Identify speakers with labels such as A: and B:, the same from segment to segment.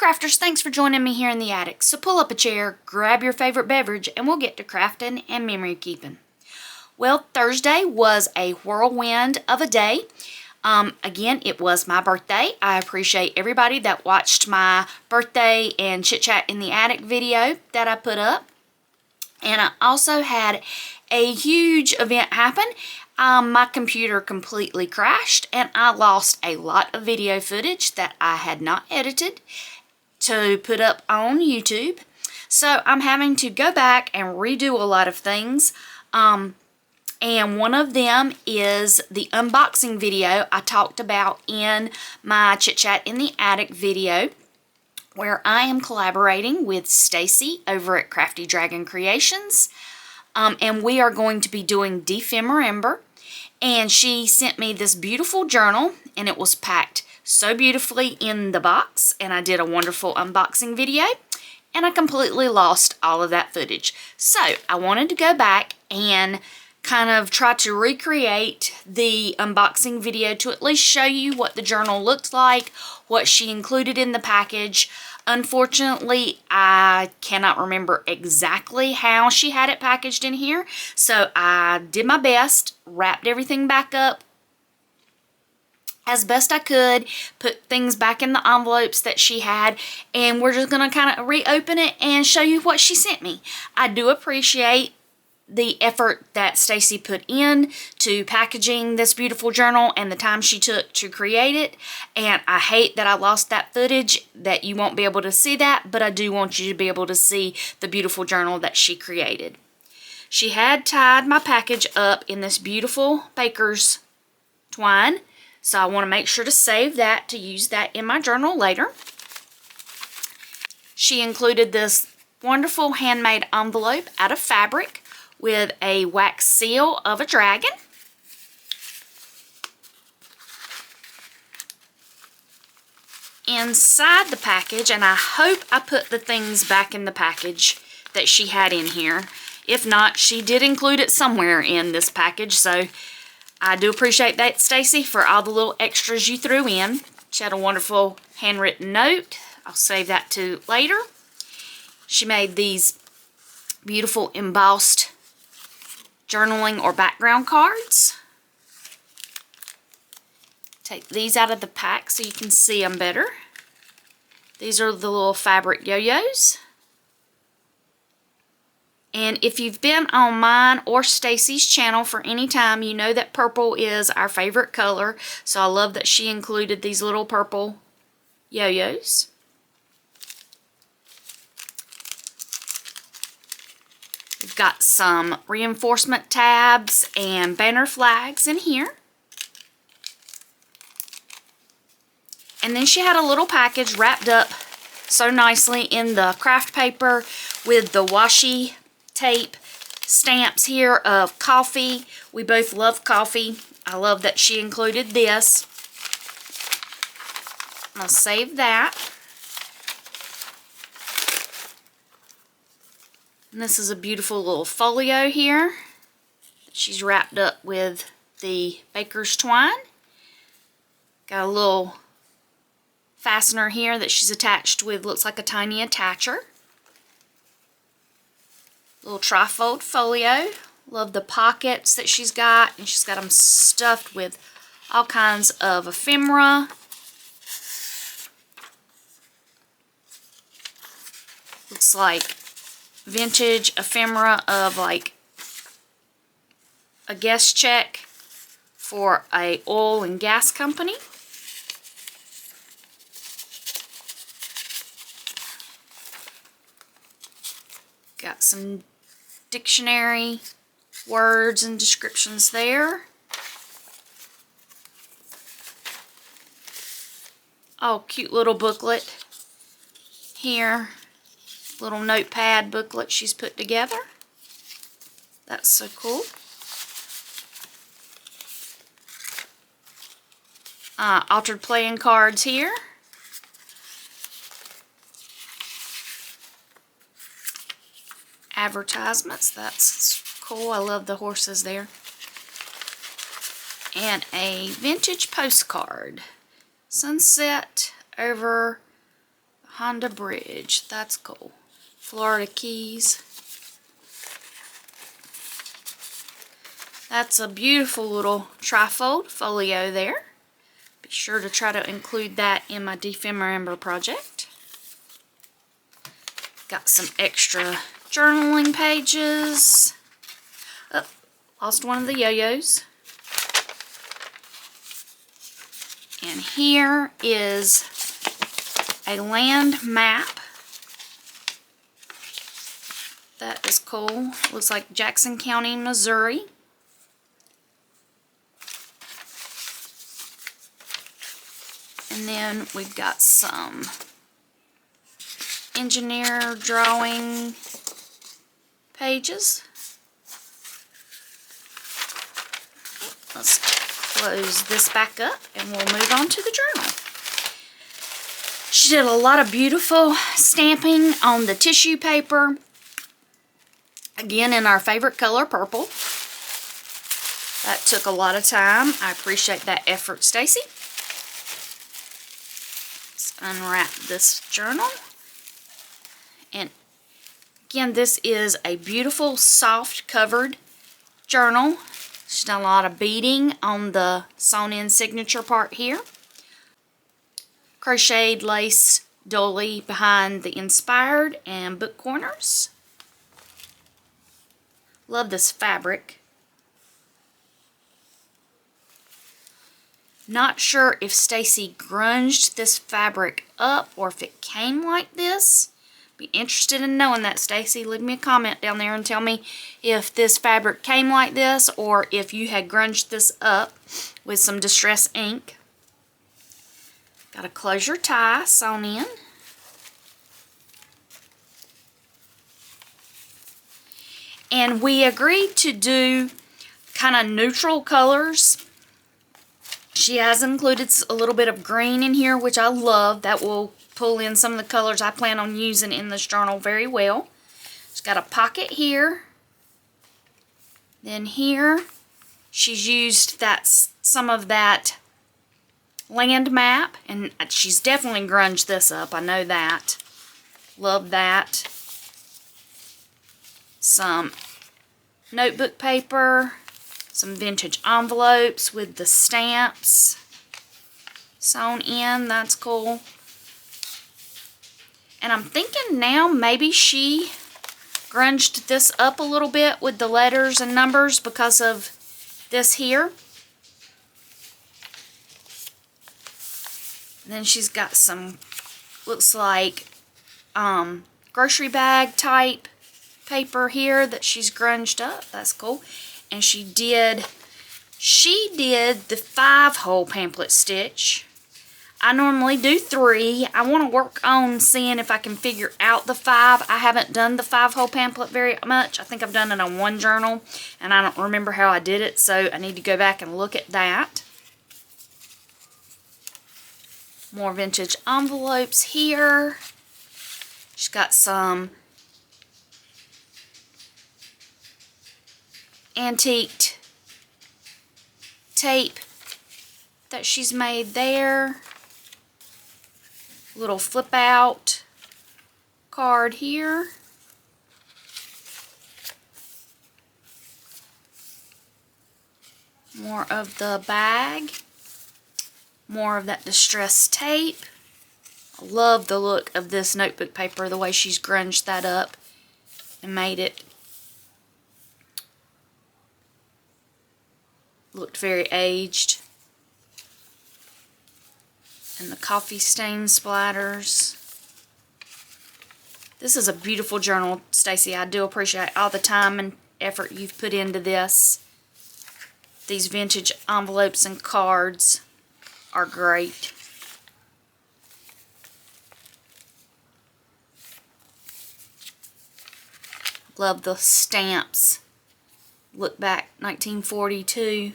A: crafters, thanks for joining me here in the attic. So pull up a chair, grab your favorite beverage, and we'll get to crafting and memory keeping. Well, Thursday was a whirlwind of a day. Again, it was my birthday. I appreciate everybody that watched my birthday and chit chat in the attic video that I put up. And I also had a huge event happen. My computer completely crashed and I lost a lot of video footage that I had not edited to put up on YouTube. So I'm having to go back and redo a lot of things. And one of them is the unboxing video I talked about in my Chit Chat in the Attic video, where I am collaborating with Stacy over at Crafty Dragon Creations. And we are going to be doing Dephemerember. And she sent me this beautiful journal, and it was packed so beautifully in the box. And I did a wonderful unboxing video, and I completely lost all of that footage. So I wanted to go back and kind of try to recreate the unboxing video to at least show you what the journal looked like, what she included in the package. Unfortunately, I cannot remember exactly how she had it packaged in here, so I did my best, wrapped everything back up as best I could, put things back in the envelopes that she had, and we're just going to kind of reopen it and show you what she sent me. I do appreciate the effort that Stacy put in to packaging this beautiful journal and the time she took to create it, and I hate that I lost that footage, that you won't be able to see that, but I do want you to be able to see the beautiful journal that she created. She had tied my package up in this beautiful baker's twine, so I want to make sure to save that to use that in my journal later. She included this wonderful handmade envelope out of fabric with a wax seal of a dragon. Inside the package, and I hope I put the things back in the package that she had in here. If not, she did include it somewhere in this package, so I do appreciate that, Stacy, for all the little extras you threw in. She had a wonderful handwritten note. I'll save that to later. She made these beautiful embossed journaling or background cards. Take these out of the pack so you can see them better. These are the little fabric yo-yos. And if you've been on mine or Stacy's channel for any time, you know that purple is our favorite color. So I love that she included these little purple yo-yos. We've got some reinforcement tabs and banner flags in here. And then she had a little package wrapped up so nicely in the craft paper with the washi tape stamps here of coffee. We both love coffee. I love that she included this. I'll save that. And this is a beautiful little folio here that she's wrapped up with the baker's twine. Got a little fastener here that she's attached with, looks like a tiny attacher. Little trifold folio. Love the pockets that she's got, and she's got them stuffed with all kinds of ephemera. Looks like vintage ephemera of like a guest check for a oil and gas company. Got some dictionary words and descriptions there. Oh, cute little booklet here. Little notepad booklet she's put together. That's so cool. Altered playing cards here. Advertisements. That's cool. I love the horses there. And a vintage postcard. Sunset over Honda Bridge. That's cool. Florida Keys. That's a beautiful little trifold folio there. Be sure to try to include that in my Dephemerember project. Got some extra journaling pages. Oh, lost one of the yo-yos. And here is a land map. That is cool. Looks like Jackson County, Missouri. And then we've got some engineer drawing pages. Let's close this back up and we'll move on to the journal. She did a lot of beautiful stamping on the tissue paper. Again, in our favorite color, purple. That took a lot of time. I appreciate that effort, Stacy. Let's unwrap this journal. And again, this is a beautiful, soft covered journal. She's done a lot of beading on the sewn-in signature part here. Crocheted lace dolly behind the inspired and book corners. Love this fabric. Not sure if Stacy grunged this fabric up or if it came like this. Be interested in knowing that, Stacy. Leave me a comment down there and tell me if this fabric came like this or if you had grunged this up with some distress ink. Got a closure tie sewn in. And we agreed to do kind of neutral colors. She has included a little bit of green in here, which I love. That will pull in some of the colors I plan on using in this journal very well. She's got a pocket here. Then here, she's used some of that land map, and she's definitely grunged this up. I know that. Love that. Some notebook paper, some vintage envelopes with the stamps sewn in. That's cool. And I'm thinking now maybe she grunged this up a little bit with the letters and numbers because of this here. And then she's got some, looks like grocery bag type paper here that she's grunged up. That's cool. And she did the 5-hole pamphlet stitch. I normally do 3. I want to work on seeing if I can figure out the 5. I haven't done the 5-hole pamphlet very much. I think I've done it on one journal, and I don't remember how I did it, so I need to go back and look at that. More vintage envelopes here. She's got some antiqued tape that she's made there. Little flip out card here. More of the bag. More of that distress tape. I love the look of this notebook paper, the way she's grunged that up and made it looked very aged. And the coffee stain splatters. This is a beautiful journal, Stacy. I do appreciate all the time and effort you've put into this. These vintage envelopes and cards are great. Love the stamps. Look back, 1942.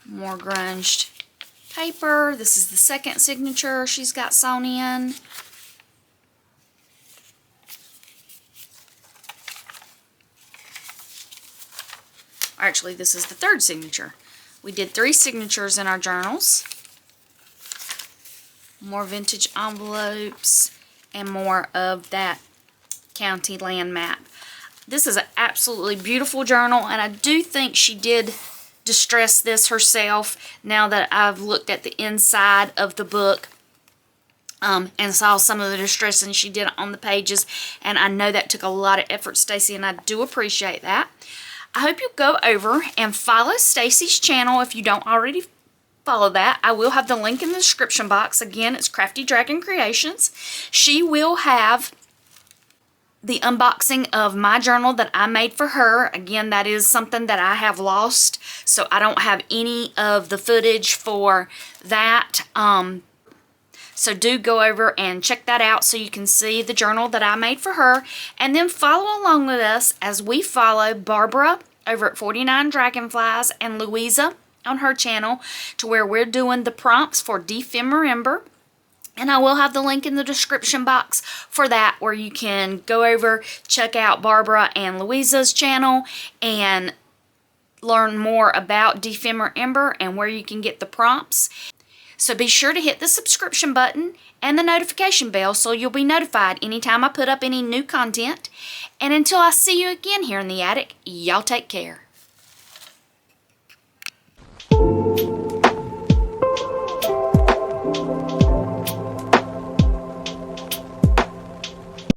A: More grunged paper. This is the second signature she's got sewn in. Actually, this is the third signature. We did 3 signatures in our journals. more vintage envelopes, and more of that county land map. This is an absolutely beautiful journal, and I do think she did distress this herself now that I've looked at the inside of the book and saw some of the distressing she did on the pages, and I know that took a lot of effort, Stacy, and I do appreciate that. I hope you go over and follow Stacy's channel if you don't already follow that. I will have the link in the description box. Again, it's Crafty Dragon Creations. She will have the unboxing of my journal that I made for her. Again, that is something that I have lost, so I don't have any of the footage for that. So do go over and check that out so you can see the journal that I made for her. And then follow along with us as we follow Barbara over at 49 Dragonflies and Louisa on her channel, to where we're doing the prompts for Dephemerember. And I will have the link in the description box for that, where you can go over, check out Barbara and Louisa's channel, and learn more about Dephemerember and where you can get the prompts. So be sure to hit the subscription button and the notification bell so you'll be notified anytime I put up any new content. And until I see you again here in the attic, y'all take care.